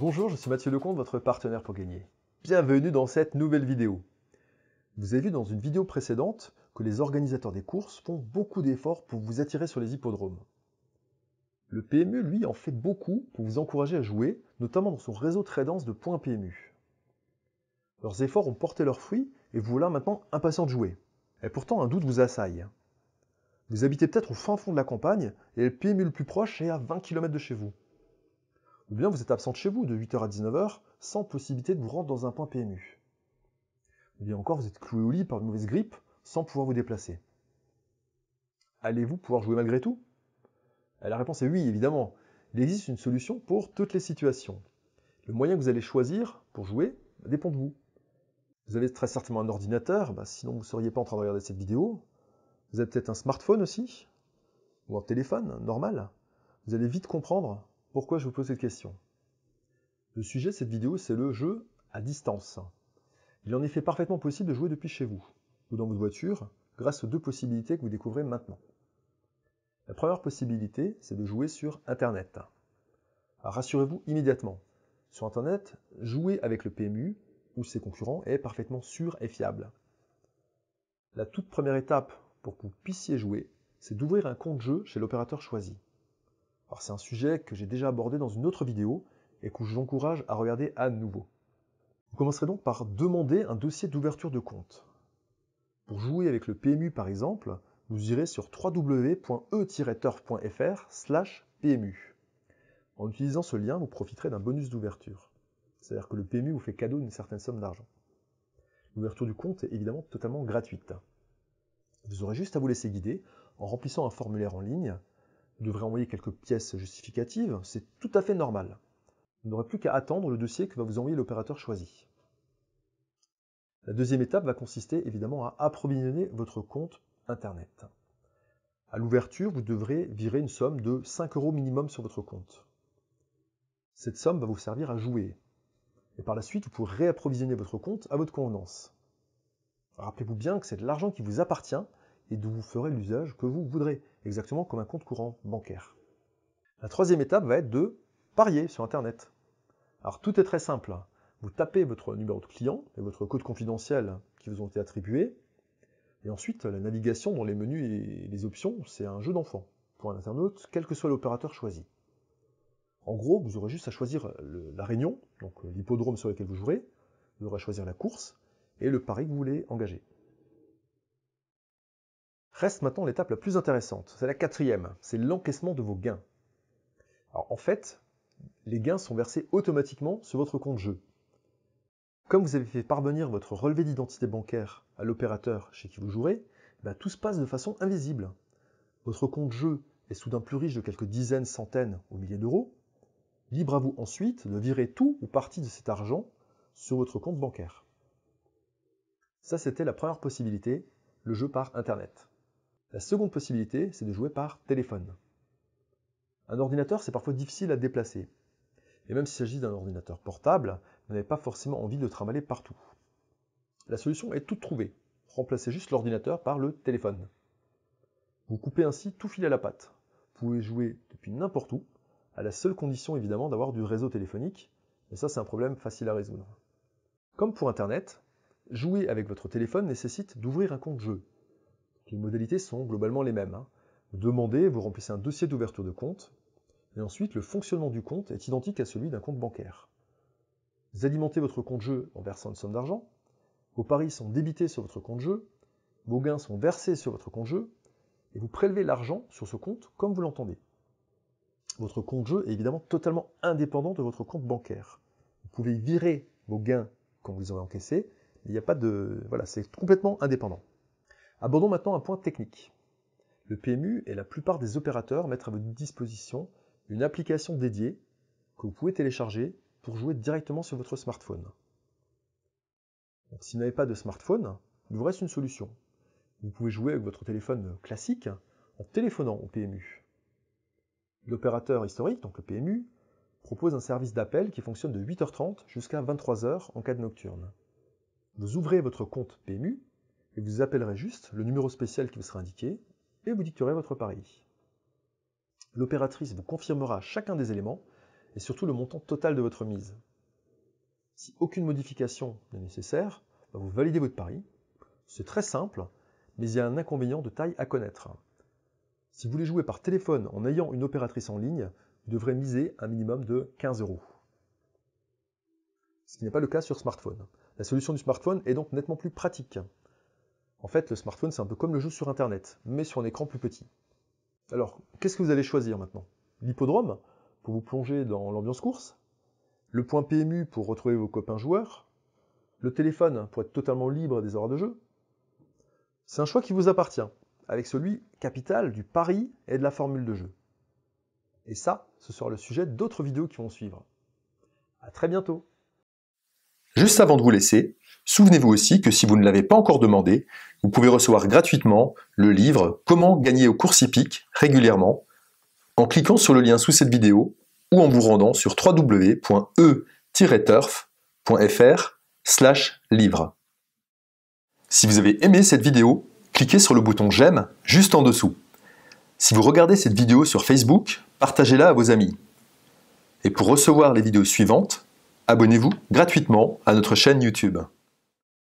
Bonjour, je suis Mathieu Lecomte, votre partenaire pour gagner. Bienvenue dans cette nouvelle vidéo. Vous avez vu dans une vidéo précédente que les organisateurs des courses font beaucoup d'efforts pour vous attirer sur les hippodromes. Le PMU, lui, en fait beaucoup pour vous encourager à jouer, notamment dans son réseau très dense de points PMU. Leurs efforts ont porté leurs fruits et vous voilà maintenant impatient de jouer. Et pourtant, un doute vous assaille. Vous habitez peut-être au fin fond de la campagne et le PMU le plus proche est à 20 km de chez vous. Ou bien vous êtes absent de chez vous de 8h à 19h sans possibilité de vous rendre dans un point PMU. Ou bien encore vous êtes cloué au lit par une mauvaise grippe sans pouvoir vous déplacer. Allez-vous pouvoir jouer malgré tout? La réponse est oui, évidemment. Il existe une solution pour toutes les situations. Le moyen que vous allez choisir pour jouer dépend de vous. Vous avez très certainement un ordinateur, sinon vous ne seriez pas en train de regarder cette vidéo. Vous avez peut-être un smartphone aussi, ou un téléphone normal. Vous allez vite comprendre pourquoi je vous pose cette question. Le sujet de cette vidéo, c'est le jeu à distance. Il est en effet parfaitement possible de jouer depuis chez vous, ou dans votre voiture, grâce aux deux possibilités que vous découvrez maintenant. La première possibilité, c'est de jouer sur Internet. Alors rassurez-vous immédiatement, sur Internet, jouer avec le PMU ou ses concurrents est parfaitement sûr et fiable. La toute première étape pour que vous puissiez jouer, c'est d'ouvrir un compte jeu chez l'opérateur choisi. Alors c'est un sujet que j'ai déjà abordé dans une autre vidéo et que je vous encourage à regarder à nouveau. Vous commencerez donc par demander un dossier d'ouverture de compte. Pour jouer avec le PMU par exemple, vous irez sur www.e-turf.fr/PMU. En utilisant ce lien, vous profiterez d'un bonus d'ouverture. C'est-à-dire que le PMU vous fait cadeau d'une certaine somme d'argent. L'ouverture du compte est évidemment totalement gratuite. Vous aurez juste à vous laisser guider en remplissant un formulaire en ligne. Vous devrez envoyer quelques pièces justificatives, c'est tout à fait normal. Vous n'aurez plus qu'à attendre le dossier que va vous envoyer l'opérateur choisi. La deuxième étape va consister évidemment à approvisionner votre compte Internet. À l'ouverture, vous devrez virer une somme de 5 € minimum sur votre compte. Cette somme va vous servir à jouer. Et par la suite, vous pourrez réapprovisionner votre compte à votre convenance. Rappelez-vous bien que c'est de l'argent qui vous appartient et dont vous ferez l'usage que vous voudrez, exactement comme un compte courant bancaire. La troisième étape va être de parier sur Internet. Alors tout est très simple. Vous tapez votre numéro de client et votre code confidentiel qui vous ont été attribués. Et ensuite, la navigation dans les menus et les options, c'est un jeu d'enfant pour un internaute, quel que soit l'opérateur choisi. En gros, vous aurez juste à choisir la réunion, donc l'hippodrome sur lequel vous jouerez, vous aurez à choisir la course et le pari que vous voulez engager. Reste maintenant l'étape la plus intéressante, c'est la quatrième, c'est l'encaissement de vos gains. Alors en fait, les gains sont versés automatiquement sur votre compte jeu. Comme vous avez fait parvenir votre relevé d'identité bancaire à l'opérateur chez qui vous jouerez, tout se passe de façon invisible. Votre compte jeu est soudain plus riche de quelques dizaines, centaines ou milliers d'euros. Libre à vous ensuite de virer tout ou partie de cet argent sur votre compte bancaire. Ça, c'était la première possibilité, le jeu par Internet. La seconde possibilité, c'est de jouer par téléphone. Un ordinateur, c'est parfois difficile à déplacer. Et même s'il s'agit d'un ordinateur portable, vous n'avez pas forcément envie de le trimballer partout. La solution est toute trouvée. Remplacez juste l'ordinateur par le téléphone. Vous coupez ainsi tout fil à la patte. Vous pouvez jouer depuis n'importe où, à la seule condition évidemment d'avoir du réseau téléphonique, et ça c'est un problème facile à résoudre. Comme pour Internet, jouer avec votre téléphone nécessite d'ouvrir un compte jeu. Les modalités sont globalement les mêmes. Vous demandez, vous remplissez un dossier d'ouverture de compte, et ensuite le fonctionnement du compte est identique à celui d'un compte bancaire. Vous alimentez votre compte jeu en versant une somme d'argent, vos paris sont débités sur votre compte jeu, vos gains sont versés sur votre compte jeu, et vous prélevez l'argent sur ce compte comme vous l'entendez. Votre compte jeu est évidemment totalement indépendant de votre compte bancaire. Vous pouvez virer vos gains quand vous les aurez encaissés, mais il n'y a pas de... Voilà, c'est complètement indépendant. Abordons maintenant un point technique. Le PMU et la plupart des opérateurs mettent à votre disposition une application dédiée que vous pouvez télécharger pour jouer directement sur votre smartphone. Donc, si vous n'avez pas de smartphone, il vous reste une solution. Vous pouvez jouer avec votre téléphone classique en téléphonant au PMU. L'opérateur historique, donc le PMU, propose un service d'appel qui fonctionne de 8h30 jusqu'à 23h en cas de nocturne. Vous ouvrez votre compte PMU et vous appellerez juste le numéro spécial qui vous sera indiqué et vous dicterez votre pari. L'opératrice vous confirmera chacun des éléments et surtout le montant total de votre mise. Si aucune modification n'est nécessaire, vous validez votre pari. C'est très simple, mais il y a un inconvénient de taille à connaître. Si vous voulez jouer par téléphone en ayant une opératrice en ligne, vous devrez miser un minimum de 15 €. Ce qui n'est pas le cas sur smartphone. La solution du smartphone est donc nettement plus pratique. En fait, le smartphone, c'est un peu comme le jeu sur Internet, mais sur un écran plus petit. Alors, qu'est-ce que vous allez choisir maintenant? L'hippodrome, pour vous plonger dans l'ambiance course, le point PMU pour retrouver vos copains joueurs, le téléphone pour être totalement libre des horaires de jeu. C'est un choix qui vous appartient, avec celui capital du pari et de la formule de jeu. Et ça, ce sera le sujet d'autres vidéos qui vont suivre. À très bientôt! Juste avant de vous laisser, souvenez-vous aussi que si vous ne l'avez pas encore demandé, vous pouvez recevoir gratuitement le livre « Comment gagner aux courses hippiques régulièrement » en cliquant sur le lien sous cette vidéo ou en vous rendant sur www.e-turf.fr/livre. Si vous avez aimé cette vidéo, cliquez sur le bouton « J'aime » juste en dessous. Si vous regardez cette vidéo sur Facebook, partagez-la à vos amis. Et pour recevoir les vidéos suivantes, abonnez-vous gratuitement à notre chaîne YouTube.